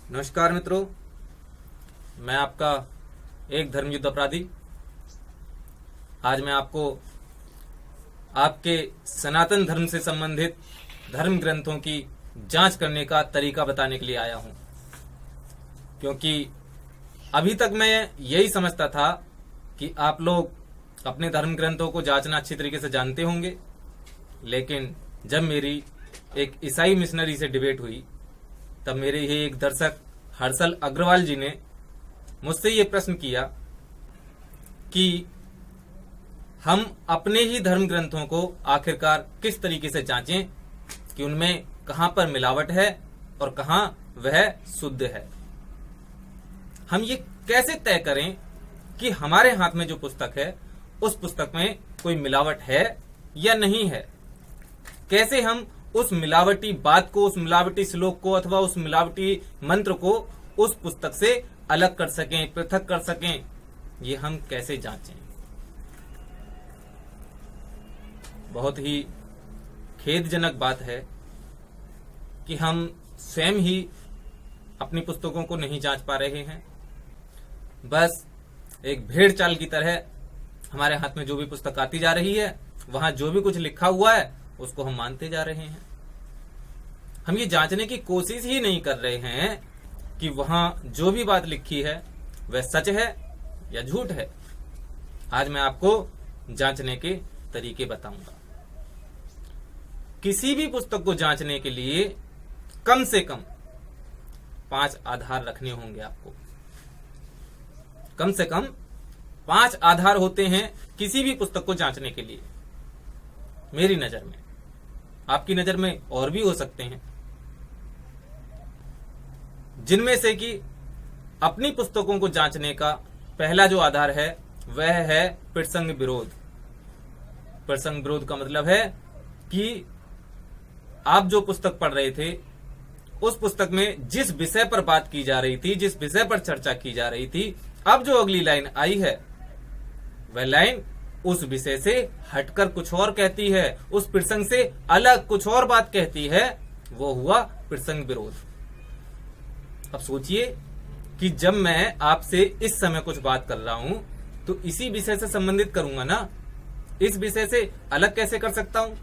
नमस्कार मित्रों, मैं आपका एक धर्मयुद्ध अपराधी। आज मैं आपको आपके सनातन धर्म से संबंधित धर्म ग्रंथों की जांच करने का तरीका बताने के लिए आया हूं, क्योंकि अभी तक मैं यही समझता था कि आप लोग अपने धर्म ग्रंथों को जांचना अच्छी तरीके से जानते होंगे। लेकिन जब मेरी एक ईसाई मिशनरी से डिबेट हुई, तब मेरे ही एक दर्शक हर्षल अग्रवाल जी ने मुझसे ये प्रश्न किया कि हम अपने ही धर्म ग्रंथों को आखिरकार किस तरीके से जांचें कि उनमें कहां पर मिलावट है और कहां वह शुद्ध है। हम ये कैसे तय करें कि हमारे हाथ में जो पुस्तक है उस पुस्तक में कोई मिलावट है या नहीं है। कैसे हम उस मिलावटी बात को, उस मिलावटी श्लोक को अथवा उस मिलावटी मंत्र को उस पुस्तक से अलग कर सकें, पृथक कर सकें, ये हम कैसे जांचें। बहुत ही खेदजनक बात है कि हम स्वयं ही अपनी पुस्तकों को नहीं जांच पा रहे हैं। बस एक भेड़ चाल की तरह हमारे हाथ में जो भी पुस्तक आती जा रही है, वहां जो भी कुछ लिखा हुआ है उसको हम मानते जा रहे हैं। हम ये जांचने की कोशिश ही नहीं कर रहे हैं कि वहां जो भी बात लिखी है वह सच है या झूठ है। आज मैं आपको जांचने के तरीके बताऊंगा। किसी भी पुस्तक को जांचने के लिए कम से कम 5 आधार रखने होंगे आपको। कम से कम 5 आधार होते हैं किसी भी पुस्तक को जांचने के लिए, मेरी नजर में। आपकी नजर में और भी हो सकते हैं, जिनमें से कि अपनी पुस्तकों को जांचने का पहला जो आधार है वह है प्रसंग विरोध। प्रसंग विरोध का मतलब है कि आप जो पुस्तक पढ़ रहे थे उस पुस्तक में जिस विषय पर बात की जा रही थी, जिस विषय पर चर्चा की जा रही थी, अब जो अगली लाइन आई है वह लाइन उस विषय से हटकर कुछ और कहती है, उस प्रसंग से अलग कुछ और बात कहती है। वो हुआ प्रसंग विरोध। अब सोचिए कि जब मैं आपसे इस समय कुछ बात कर रहा हूं तो इसी विषय से संबंधित करूंगा ना। इस विषय से अलग कैसे कर सकता हूं?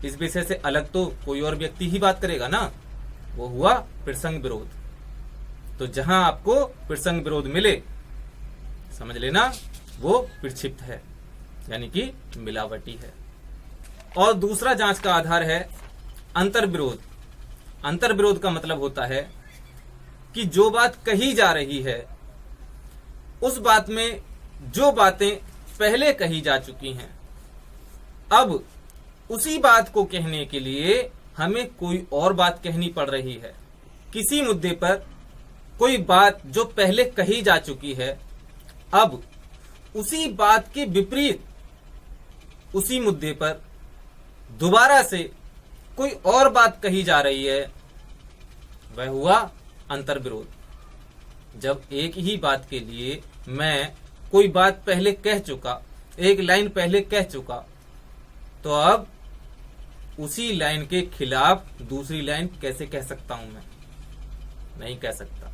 इस विषय से अलग तो कोई और व्यक्ति ही बात करेगा ना। वो हुआ प्रसंग विरोध। तो जहां आपको प्रसंग विरोध मिले, समझ लेना वो प्रक्षिप्त है, यानी कि मिलावटी है। और दूसरा जांच का आधार है अंतर विरोध। अंतर विरोध का मतलब होता है कि जो बात कही जा रही है उस बात में जो बातें पहले कही जा चुकी हैं, अब उसी बात को कहने के लिए हमें कोई और बात कहनी पड़ रही है। किसी मुद्दे पर कोई बात जो पहले कही जा चुकी है, अब उसी बात के विपरीत उसी मुद्दे पर दोबारा से कोई और बात कही जा रही है, वह हुआ अंतर विरोध। जब एक ही बात के लिए मैं कोई बात पहले कह चुका, एक लाइन पहले कह चुका, तो अब उसी लाइन के खिलाफ दूसरी लाइन कैसे कह सकता हूं? मैं नहीं कह सकता।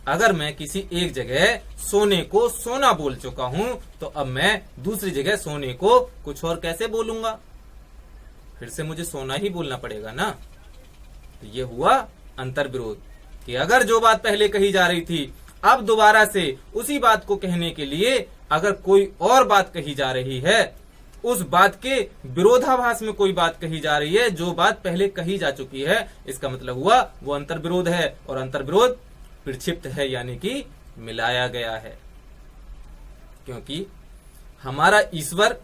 अगर मैं किसी एक जगह सोने को सोना बोल चुका हूं तो अब मैं दूसरी जगह सोने को कुछ और कैसे बोलूंगा? फिर से मुझे सोना ही बोलना पड़ेगा ना। तो ये हुआ अंतर विरोध कि अगर जो बात पहले कही जा रही थी, अब दोबारा से उसी बात को कहने के लिए अगर कोई और बात कही जा रही है, उस बात के विरोधाभास में कोई बात कही जा रही है जो बात पहले कही जा चुकी है, इसका मतलब हुआ वो अंतर विरोध है। और अंतर विरोध प्रक्षिप्त है, यानी कि मिलाया गया है। क्योंकि हमारा ईश्वर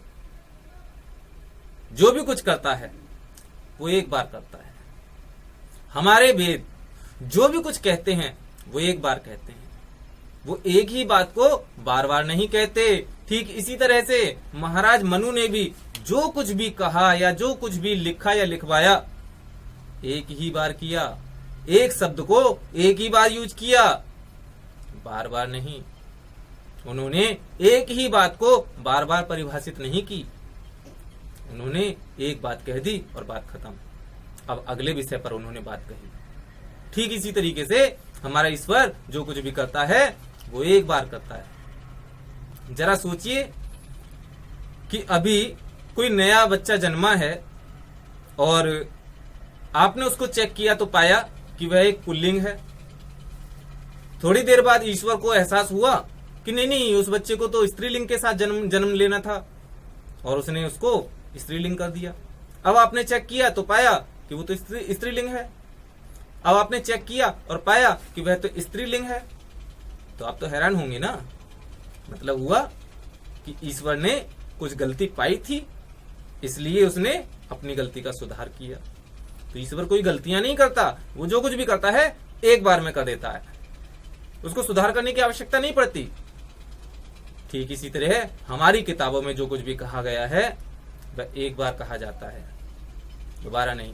जो भी कुछ करता है वो एक बार करता है। हमारे वेद जो भी कुछ कहते हैं वो एक बार कहते हैं, वो एक ही बात को बार बार नहीं कहते। ठीक इसी तरह से महाराज मनु ने भी जो कुछ भी कहा या जो कुछ भी लिखा या लिखवाया, एक ही बार किया। एक शब्द को एक ही बार यूज किया, बार बार नहीं। उन्होंने एक ही बात को बार बार परिभाषित नहीं की, उन्होंने एक बात कह दी और बात खत्म। अब अगले विषय पर उन्होंने बात कही। ठीक इसी तरीके से हमारा ईश्वर जो कुछ भी करता है वो एक बार करता है। जरा सोचिए कि अभी कोई नया बच्चा जन्मा है और आपने उसको चेक किया तो पाया कि वह एक पुल्लिंग है। थोड़ी देर बाद ईश्वर को एहसास हुआ कि नहीं, उस बच्चे को तो स्त्रीलिंग के साथ जन्म लेना था, और उसने उसको स्त्रीलिंग कर दिया। अब आपने चेक किया तो पाया कि वो तो स्त्रीलिंग है। अब आपने चेक किया और पाया कि वह तो स्त्रीलिंग है। तो आप तो हैरान होंगे ना। मतलब हुआ कि ईश्वर ने कुछ गलती पाई थी, इसलिए उसने अपनी गलती का सुधार किया। तो ईश्वर कोई गलतियां नहीं करता, वो जो कुछ भी करता है एक बार में कर देता है, उसको सुधार करने की आवश्यकता नहीं पड़ती। ठीक इसी तरह हमारी किताबों में जो कुछ भी कहा गया है वह एक बार कहा जाता है, दोबारा नहीं।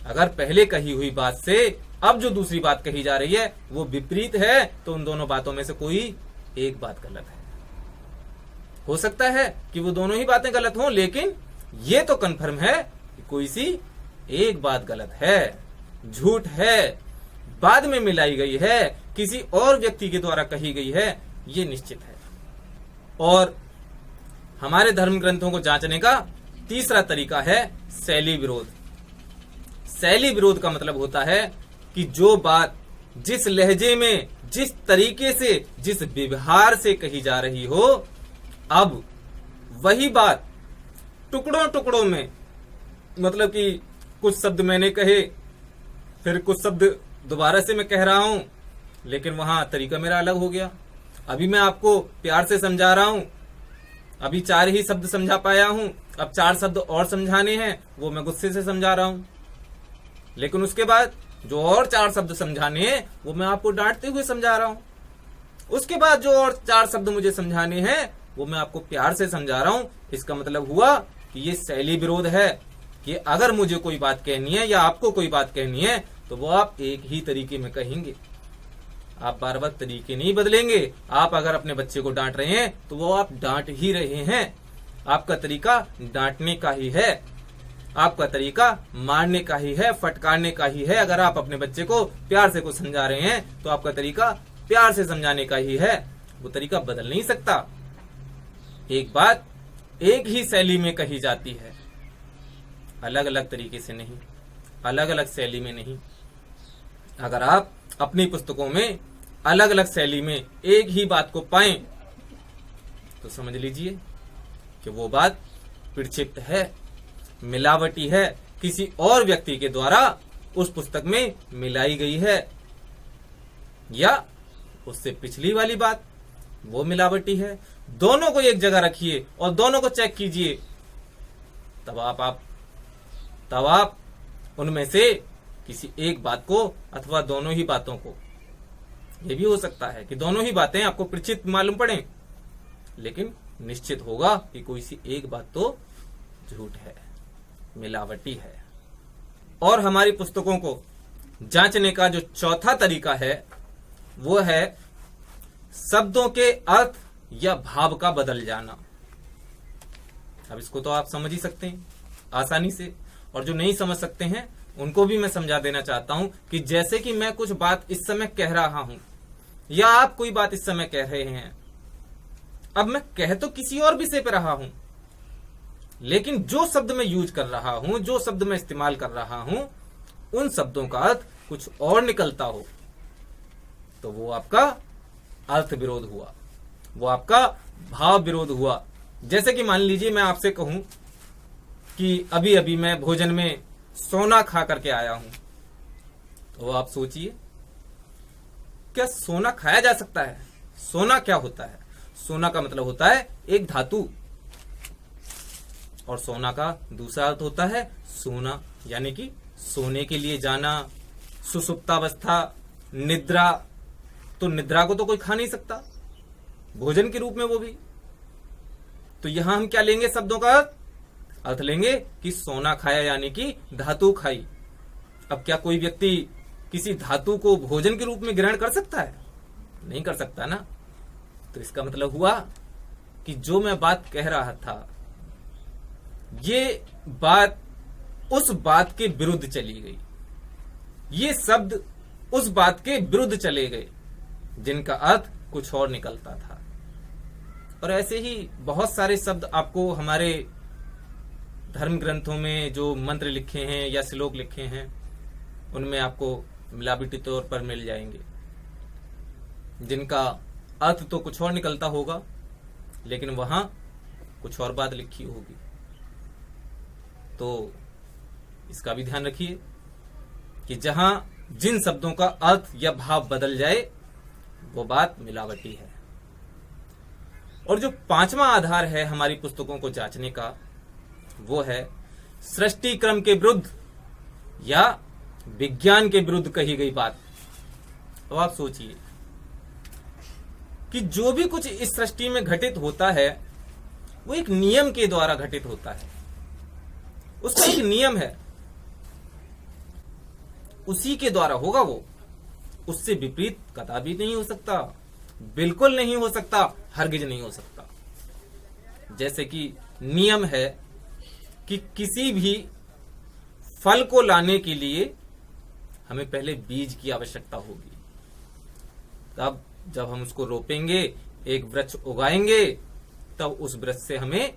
अगर पहले कही हुई बात से अब जो दूसरी बात कही जा रही है वो विपरीत है, तो उन दोनों बातों में से कोई एक बात गलत है। हो सकता है कि वो दोनों ही बातें गलत हों, लेकिन ये तो कन्फर्म है कि कोई सी एक बात गलत है, झूठ है, बाद में मिलाई गई है, किसी और व्यक्ति के द्वारा कही गई है, ये निश्चित है। और हमारे धर्म ग्रंथों को जांचने का तीसरा तरीका है शैली विरोध। शैली विरोध का मतलब होता है कि जो बात जिस लहजे में, जिस तरीके से, जिस व्यवहार से कही जा रही हो, अब वही बात टुकड़ों टुकड़ों में, मतलब कि कुछ शब्द मैंने कहे, फिर कुछ शब्द दोबारा से मैं कह रहा हूं, लेकिन वहां तरीका मेरा अलग हो गया। अभी मैं आपको प्यार से समझा रहा हूं, अभी 4 ही शब्द समझा पाया हूं, अब 4 शब्द और समझाने हैं, वो मैं गुस्से से समझा रहा हूं। लेकिन उसके बाद जो और 4 शब्द समझाने हैं वो मैं आपको डांटते हुए समझा रहा हूं। उसके बाद जो और 4 शब्द मुझे समझाने हैं वो मैं आपको प्यार से समझा रहा हूं। इसका मतलब हुआ कि ये शैली विरोध है कि अगर मुझे कोई बात कहनी है या आपको कोई बात कहनी है तो वो आप एक ही तरीके में कहेंगे, आप बार बार तरीके नहीं बदलेंगे। आप अगर अपने बच्चे को डांट रहे हैं तो वो आप डांट ही रहे हैं, आपका तरीका डांटने का ही है, आपका तरीका मारने का ही है, फटकारने का ही है। अगर आप अपने बच्चे को प्यार से कुछ समझा रहे हैं तो आपका तरीका प्यार से समझाने का ही है, वो तरीका बदल नहीं सकता। एक बात एक ही शैली में कही जाती है, अलग अलग तरीके से नहीं, अलग अलग शैली में नहीं। अगर आप अपनी पुस्तकों में अलग अलग शैली में एक ही बात को पाएं तो समझ लीजिए कि वो बात विक्षिप्त है, मिलावटी है, किसी और व्यक्ति के द्वारा उस पुस्तक में मिलाई गई है, या उससे पिछली वाली बात वो मिलावटी है। दोनों को एक जगह रखिए और दोनों को चेक कीजिए, तब आप उनमें से किसी एक बात को अथवा दोनों ही बातों को, ये भी हो सकता है कि दोनों ही बातें आपको परिचित मालूम पड़े, लेकिन निश्चित होगा कि कोई सी एक बात तो झूठ है, मिलावटी है। और हमारी पुस्तकों को जांचने का जो चौथा तरीका है वो है शब्दों के अर्थ या भाव का बदल जाना। अब इसको तो आप समझ ही सकते हैं आसानी से, और जो नहीं समझ सकते हैं उनको भी मैं समझा देना चाहता हूं कि जैसे कि मैं कुछ बात इस समय कह रहा हूं या आप कोई बात इस समय कह रहे हैं, अब मैं कह तो किसी और विषय पे रहा हूं, लेकिन जो शब्द मैं यूज कर रहा हूं, जो शब्द मैं इस्तेमाल कर रहा हूं, उन शब्दों का अर्थ कुछ और निकलता हो तो वो आपका अर्थ विरोध हुआ, वो आपका भाव विरोध हुआ। जैसे कि मान लीजिए मैं आपसे कहूं कि अभी अभी मैं भोजन में सोना खा करके आया हूं, तो आप सोचिए क्या सोना खाया जा सकता है? सोना क्या होता है? सोना का मतलब होता है एक धातु, और सोना का दूसरा अर्थ होता है सोना, यानी कि सोने के लिए जाना, सुसुप्तावस्था, निद्रा। तो निद्रा को तो कोई खा नहीं सकता, भोजन के रूप में वो भी। तो यहां हम क्या लेंगे? शब्दों का अर्थ लेंगे कि सोना खाया यानी कि धातु खाई। अब क्या कोई व्यक्ति किसी धातु को भोजन के रूप में ग्रहण कर सकता है? नहीं कर सकता ना। तो इसका मतलब हुआ कि जो मैं बात कह रहा था ये बात उस बात के विरुद्ध चली गई, ये शब्द उस बात के विरुद्ध चले गए जिनका अर्थ कुछ और निकलता था। और ऐसे ही बहुत सारे शब्द आपको हमारे धर्म ग्रंथों में जो मंत्र लिखे हैं या श्लोक लिखे हैं उनमें आपको मिलावटी तौर पर मिल जाएंगे, जिनका अर्थ तो कुछ और निकलता होगा लेकिन वहां कुछ और बात लिखी होगी। तो इसका भी ध्यान रखिए कि जहां जिन शब्दों का अर्थ या भाव बदल जाए वो बात मिलावटी है। और जो पांचवा आधार है हमारी पुस्तकों को जांचने का वो है सृष्टि क्रम के विरुद्ध या विज्ञान के विरुद्ध कही गई बात। तो आप सोचिए कि जो भी कुछ इस सृष्टि में घटित होता है वो एक नियम के द्वारा घटित होता है, उसका एक नियम है, उसी के द्वारा होगा वो, उससे विपरीत कदापि नहीं हो सकता, बिल्कुल नहीं हो सकता, हरगिज नहीं हो सकता। जैसे कि नियम है कि किसी भी फल को लाने के लिए हमें पहले बीज की आवश्यकता होगी, तब जब हम उसको रोपेंगे, एक वृक्ष उगाएंगे, तब उस वृक्ष से हमें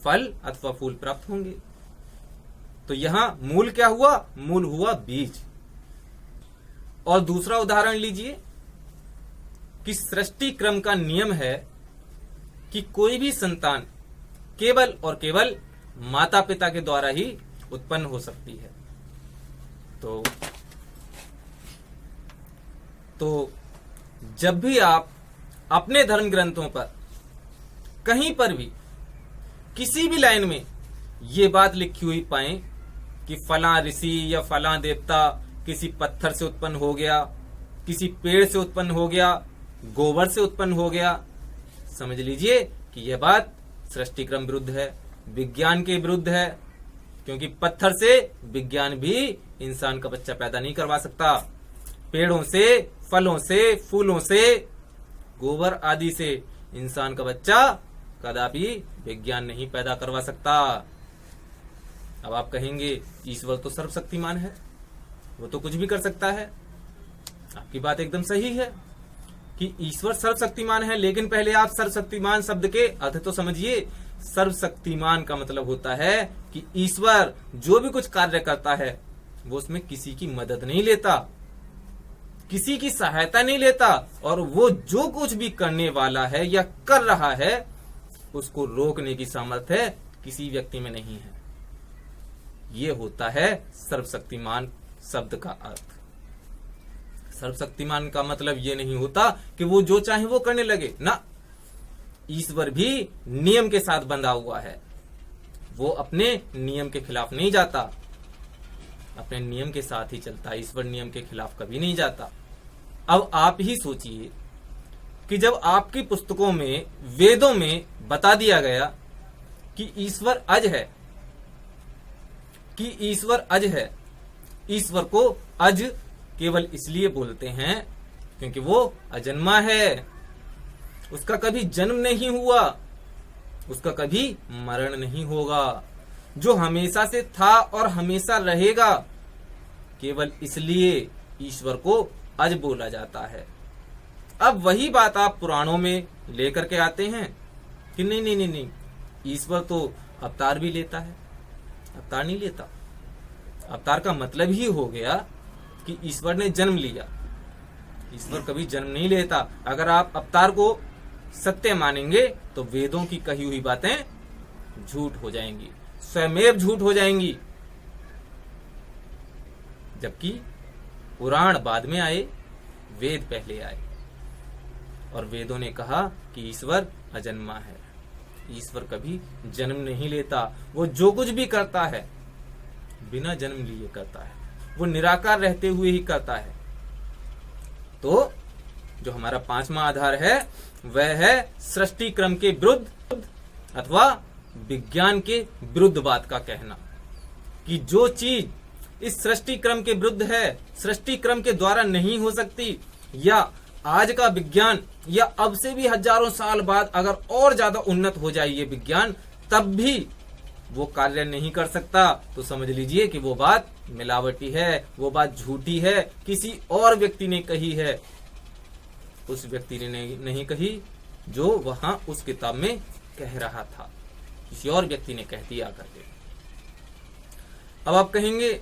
फल अथवा फूल प्राप्त होंगे। तो यहां मूल क्या हुआ? मूल हुआ बीज। और दूसरा उदाहरण लीजिए कि सृष्टि क्रम का नियम है कि कोई भी संतान केवल और केवल माता पिता के द्वारा ही उत्पन्न हो सकती है। तो जब भी आप अपने धर्म ग्रंथों पर कहीं पर भी किसी भी लाइन में ये बात लिखी हुई पाएं कि फलां ऋषि या फलां देवता किसी पत्थर से उत्पन्न हो गया, किसी पेड़ से उत्पन्न हो गया, गोबर से उत्पन्न हो गया, समझ लीजिए कि यह बात सृष्टि क्रम विरुद्ध है, विज्ञान के विरुद्ध है। क्योंकि पत्थर से विज्ञान भी इंसान का बच्चा पैदा नहीं करवा सकता, पेड़ों से, फलों से, फूलों से, गोबर आदि से इंसान का बच्चा कदापि विज्ञान नहीं पैदा करवा सकता। अब आप कहेंगे ईश्वर तो सर्वशक्तिमान है, वो तो कुछ भी कर सकता है। आपकी बात एकदम सही है कि ईश्वर सर्वशक्तिमान है, लेकिन पहले आप सर्वशक्तिमान शब्द के अर्थ तो समझिए। सर्वशक्तिमान का मतलब होता है कि ईश्वर जो भी कुछ कार्य करता है वो उसमें किसी की मदद नहीं लेता, किसी की सहायता नहीं लेता, और वो जो कुछ भी करने वाला है या कर रहा है उसको रोकने की सामर्थ्य किसी व्यक्ति में नहीं है। ये होता है सर्वशक्तिमान शब्द का अर्थ। सर्वशक्तिमान का मतलब ये नहीं होता कि वो जो चाहे वो करने लगे ना, ईश्वर भी नियम के साथ बंधा हुआ है, वो अपने नियम के खिलाफ नहीं जाता, अपने नियम के साथ ही चलता है। ईश्वर नियम के खिलाफ कभी नहीं जाता। अब आप ही सोचिए कि जब आपकी पुस्तकों में, वेदों में बता दिया गया कि ईश्वर अज है, कि ईश्वर अज है, ईश्वर को अज केवल इसलिए बोलते हैं क्योंकि वो अजन्मा है, उसका कभी जन्म नहीं हुआ, उसका कभी मरण नहीं होगा, जो हमेशा से था और हमेशा रहेगा, केवल इसलिए ईश्वर को अज बोला जाता है। अब वही बात आप पुराणों में लेकर के आते हैं कि नहीं नहीं नहीं नहीं, ईश्वर तो अवतार भी लेता है। अवतार नहीं लेता। अवतार का मतलब ही हो गया कि ईश्वर ने जन्म लिया। ईश्वर कभी जन्म नहीं लेता। अगर आप अवतार को सत्य मानेंगे तो वेदों की कही हुई बातें झूठ हो जाएंगी, स्वयमेव झूठ हो जाएंगी। जबकि पुराण बाद में आए, वेद पहले आए, और वेदों ने कहा कि ईश्वर अजन्मा है, ईश्वर कभी जन्म नहीं लेता, वो जो कुछ भी करता है बिना जन्म लिए करता है, वो निराकार रहते हुए ही करता है। तो जो हमारा पांचवा आधार है वह है सृष्टि क्रम के विरुद्ध अथवा विज्ञान के विरुद्ध बात का कहना, कि जो चीज इस सृष्टि क्रम के विरुद्ध है, सृष्टि क्रम के द्वारा नहीं हो सकती, या आज का विज्ञान या अब से भी हजारों साल बाद अगर और ज्यादा उन्नत हो जाए ये विज्ञान, तब भी वो कार्य नहीं कर सकता, तो समझ लीजिए कि वो बात मिलावटी है, वो बात झूठी है, किसी और व्यक्ति ने कही है, उस व्यक्ति ने नहीं कही जो वहां उस किताब में कह रहा था, किसी और व्यक्ति ने कह दिया करके। अब आप कहेंगे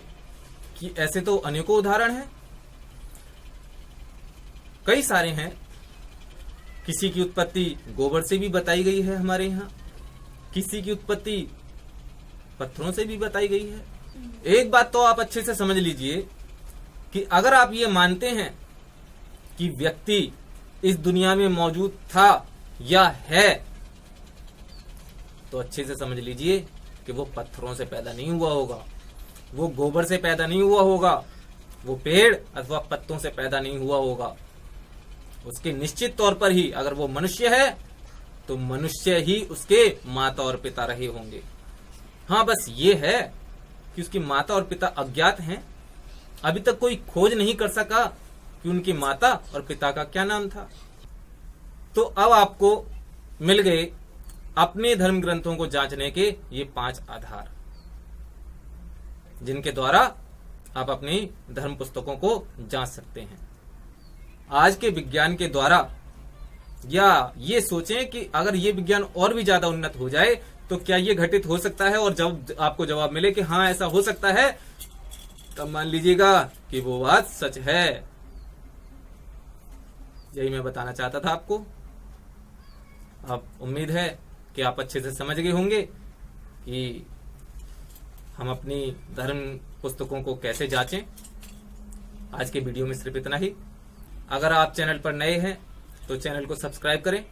कि ऐसे तो अनेकों उदाहरण हैं, कई सारे हैं। किसी की उत्पत्ति गोबर से भी बताई गई है हमारे यहाँ, किसी की उत्पत्ति पत्थरों से भी बताई गई है। एक बात तो आप अच्छे से समझ लीजिए कि अगर आप ये मानते हैं कि व्यक्ति इस दुनिया में मौजूद था या है, तो अच्छे से समझ लीजिए कि वो पत्थरों से पैदा नहीं हुआ होगा, वो गोबर से पैदा नहीं हुआ होगा, वो पेड़ अथवा पत्तों से पैदा नहीं हुआ होगा। उसके निश्चित तौर पर ही अगर वो मनुष्य है तो मनुष्य ही उसके माता और पिता रहे होंगे। हाँ, बस ये है कि उसकी माता और पिता अज्ञात हैं। अभी तक कोई खोज नहीं कर सका कि उनकी माता और पिता का क्या नाम था। तो अब आपको मिल गए अपने धर्म ग्रंथों को जांचने के ये 5 आधार, जिनके द्वारा आप अपनी धर्म पुस्तकों को जांच सकते हैं। आज के विज्ञान के द्वारा, या ये सोचें कि अगर ये विज्ञान और भी ज्यादा उन्नत हो जाए तो क्या ये घटित हो सकता है, और जब आपको जवाब मिले कि हाँ ऐसा हो सकता है, तब मान लीजिएगा कि वो बात सच है। यही मैं बताना चाहता था आपको। अब उम्मीद है कि आप अच्छे से समझ गए होंगे कि हम अपनी धर्म पुस्तकों को कैसे जांचें। आज के वीडियो में सिर्फ इतना ही। अगर आप चैनल पर नए हैं तो चैनल को सब्सक्राइब करें।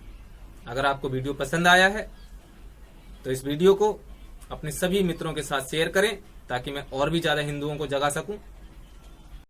अगर आपको वीडियो पसंद आया है तो इस वीडियो को अपने सभी मित्रों के साथ शेयर करें, ताकि मैं और भी ज्यादा हिंदुओं को जगा सकूं।